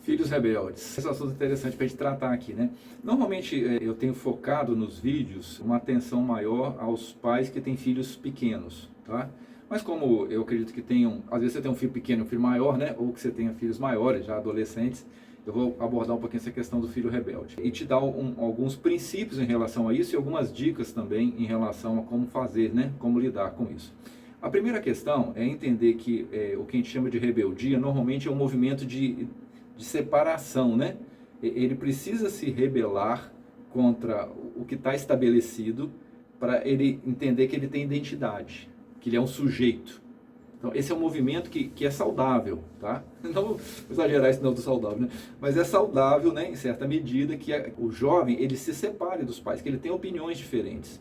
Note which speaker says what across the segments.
Speaker 1: Filhos rebeldes. Esse assunto é interessante para a gente tratar aqui, né? Normalmente eu tenho focado nos vídeos uma atenção maior aos pais que têm filhos pequenos, tá? Mas como eu acredito que tenham, às vezes você tem um filho pequeno e um filho maior, né? Ou que você tenha filhos maiores, já adolescentes, eu vou abordar um pouquinho essa questão do filho rebelde. E te dar alguns princípios em relação a isso e algumas dicas também em relação a como fazer, né? Como lidar com isso. A primeira questão é entender que o que a gente chama de rebeldia normalmente é um movimento de separação, né? Ele precisa se rebelar contra o que está estabelecido para ele entender que ele tem identidade, que ele é um sujeito. Então, esse é um movimento que é saudável, tá? Não vou exagerar isso não do saudável, né? Mas é saudável, né, em certa medida, que o jovem ele se separe dos pais, que ele tem opiniões diferentes.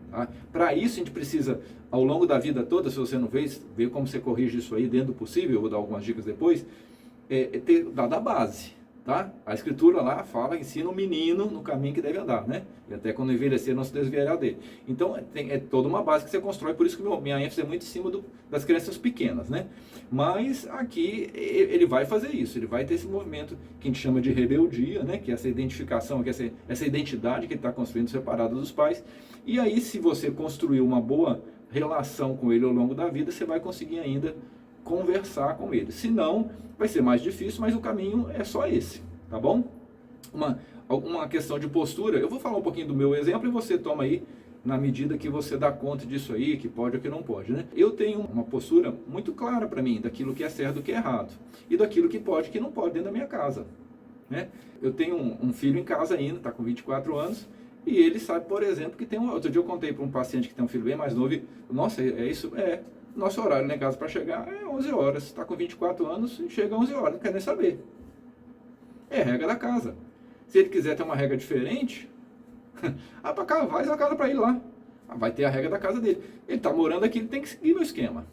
Speaker 1: Tá? Para isso a gente precisa, ao longo da vida toda, se você não fez, ver como você corrige isso aí dentro do possível, eu vou dar algumas dicas depois, ter dado a base, tá? A escritura lá fala, ensina o menino no caminho que deve andar, né? E até quando envelhecer não se desviará dele. Então é toda uma base que você constrói, por isso que minha ênfase é muito em cima das crianças pequenas, né? Mas aqui ele vai fazer isso, ele vai ter esse movimento que a gente chama de rebeldia, né? Que é essa identificação, que é essa identidade que ele está construindo separado dos pais. E aí, se você construir uma boa relação com ele ao longo da vida, você vai conseguir ainda conversar com ele. Se não, vai ser mais difícil, mas o caminho é só esse, tá bom? Uma questão de postura, eu vou falar um pouquinho do meu exemplo e você toma aí na medida que você dá conta disso aí, que pode ou que não pode, né? Eu tenho uma postura muito clara para mim, daquilo que é certo e do que é errado, e daquilo que pode e que não pode dentro da minha casa, né? Eu tenho um filho em casa ainda, está com 24 anos, e ele sabe, por exemplo, que tem outro dia eu contei para um paciente que tem um filho bem mais novo, e, nossa, nosso horário lá em casa para chegar é 11 horas. Está com 24 anos e chega a 11 horas, não quer nem saber. É a regra da casa. Se ele quiser ter uma regra diferente, para cá, vai a casa para ele lá. Vai ter a regra da casa dele. Ele está morando aqui, ele tem que seguir meu esquema.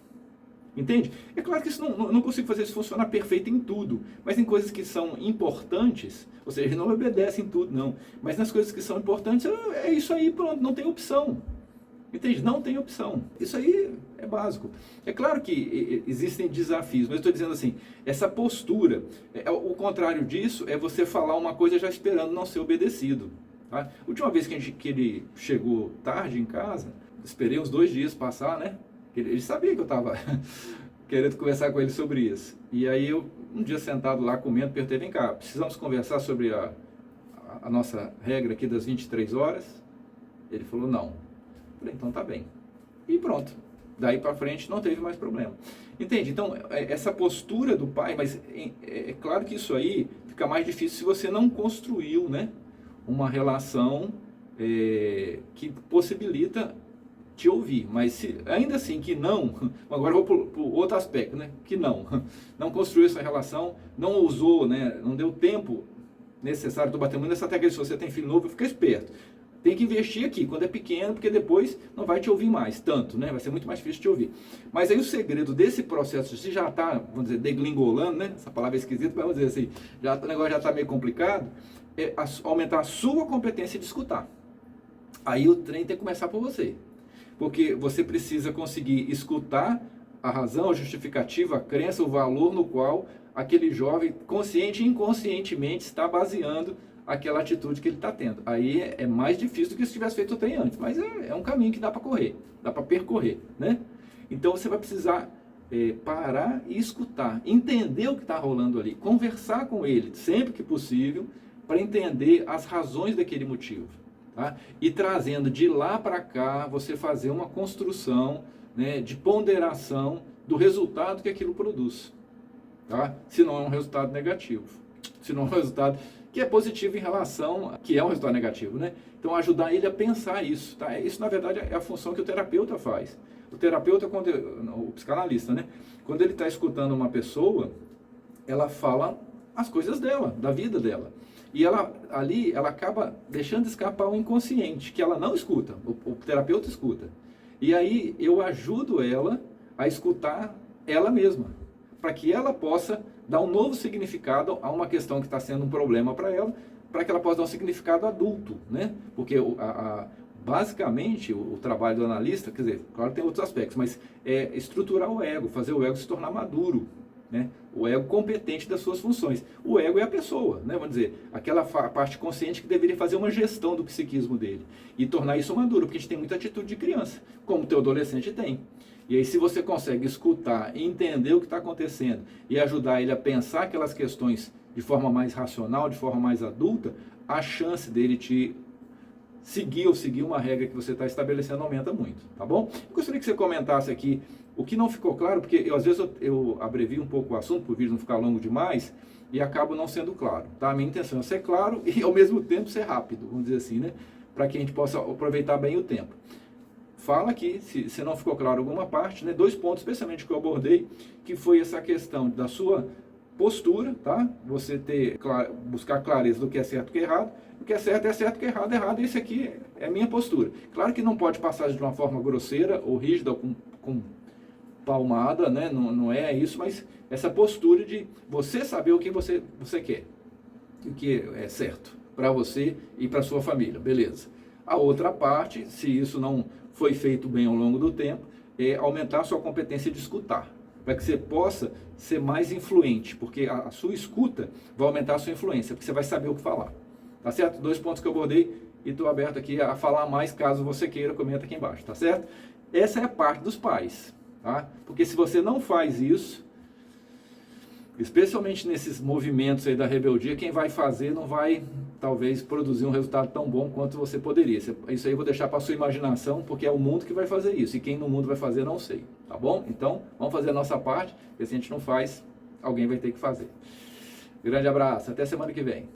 Speaker 1: Entende? É claro que isso não consigo fazer isso funcionar perfeito em tudo, mas em coisas que são importantes, ou seja, ele não obedece em tudo, não. Mas nas coisas que são importantes, é isso aí, pronto, não tem opção. Entende? Não tem opção. Isso aí é básico. É claro que existem desafios, mas eu estou dizendo assim, essa postura, o contrário disso é você falar uma coisa já esperando não ser obedecido. Tá? A última vez que ele chegou tarde em casa, esperei uns 2 dias passar, né? Ele sabia que eu estava querendo conversar com ele sobre isso. E aí eu, um dia sentado lá comendo, perguntei, vem cá, precisamos conversar sobre a nossa regra aqui das 23 horas? Ele falou, não. Falei, então tá bem. E pronto. Daí para frente não teve mais problema. Entende? Então, essa postura do pai, mas é claro que isso aí fica mais difícil se você não construiu, né, uma relação que possibilita te ouvir. Mas ainda assim que não, agora eu vou para o outro aspecto, né, que não construiu essa relação, não usou, né, não deu tempo necessário, estou batendo muito nessa tecla, se você tem filho novo, fica esperto. Tem que investir aqui, quando é pequeno, porque depois não vai te ouvir mais, tanto, né? Vai ser muito mais difícil te ouvir. Mas aí o segredo desse processo, se já está, vamos dizer, degringolando, né? Essa palavra é esquisita, mas vamos dizer assim, o negócio já está meio complicado, é aumentar a sua competência de escutar. Aí o trem tem que começar por você. Porque você precisa conseguir escutar a razão, a justificativa, a crença, o valor no qual aquele jovem, consciente e inconscientemente, está baseando aquela atitude que ele está tendo. Aí é mais difícil do que se tivesse feito o trem antes, mas é um caminho que dá para correr, dá para percorrer, né? Então você vai precisar parar e escutar, entender o que está rolando ali, conversar com ele sempre que possível, para entender as razões daquele motivo, tá? E trazendo de lá para cá, você fazer uma construção, né, de ponderação do resultado que aquilo produz, tá? Se não é um resultado negativo, se não é um resultado que é positivo em relação, que é um resultado negativo, né? Então ajudar ele a pensar isso, tá? Isso na verdade é a função que o terapeuta faz. O terapeuta, o psicanalista, né? Quando ele está escutando uma pessoa, ela fala as coisas dela, da vida dela. E ela acaba deixando escapar o inconsciente, que ela não escuta, o terapeuta escuta. E aí eu ajudo ela a escutar ela mesma, para que ela possa dar um novo significado a uma questão que está sendo um problema para ela, para que ela possa dar um significado adulto, né? Porque basicamente o trabalho do analista, quer dizer, claro que tem outros aspectos, mas é estruturar o ego, fazer o ego se tornar maduro, né? o ego competente das suas funções. O ego é a pessoa, né? Vamos dizer, aquela parte consciente que deveria fazer uma gestão do psiquismo dele e tornar isso maduro, porque a gente tem muita atitude de criança, como o teu adolescente tem. E aí, se você consegue escutar, entender o que está acontecendo e ajudar ele a pensar aquelas questões de forma mais racional, de forma mais adulta, a chance dele te seguir ou seguir uma regra que você está estabelecendo aumenta muito, tá bom? Eu gostaria que você comentasse aqui o que não ficou claro, porque às vezes eu abrevio um pouco o assunto, para o vídeo não ficar longo demais, e acabo não sendo claro, tá? A minha intenção é ser claro e ao mesmo tempo ser rápido, vamos dizer assim, né? Para que a gente possa aproveitar bem o tempo. Fala aqui, se não ficou claro alguma parte, né? 2 pontos, especialmente que eu abordei, que foi essa questão da sua postura, tá? Você buscar clareza do que é certo e o que é errado. O que é certo, o que é errado, esse aqui é a minha postura. Claro que não pode passar de uma forma grosseira ou rígida, ou com palmada, né? Não é isso, mas essa postura de você saber o que você quer, o que é certo para você e para sua família, beleza. A outra parte, se isso não foi feito bem ao longo do tempo, é aumentar a sua competência de escutar, para que você possa ser mais influente, porque a sua escuta vai aumentar a sua influência, porque você vai saber o que falar. Tá certo? 2 pontos que eu abordei e estou aberto aqui a falar mais, caso você queira, comenta aqui embaixo, tá certo? Essa é a parte dos pais, tá? Porque se você não faz isso, especialmente nesses movimentos aí da rebeldia, quem vai fazer não vai, talvez, produzir um resultado tão bom quanto você poderia. Isso aí eu vou deixar para a sua imaginação, porque é o mundo que vai fazer isso. E quem no mundo vai fazer, não sei. Tá bom? Então, vamos fazer a nossa parte, porque se a gente não faz, alguém vai ter que fazer. Grande abraço, até semana que vem.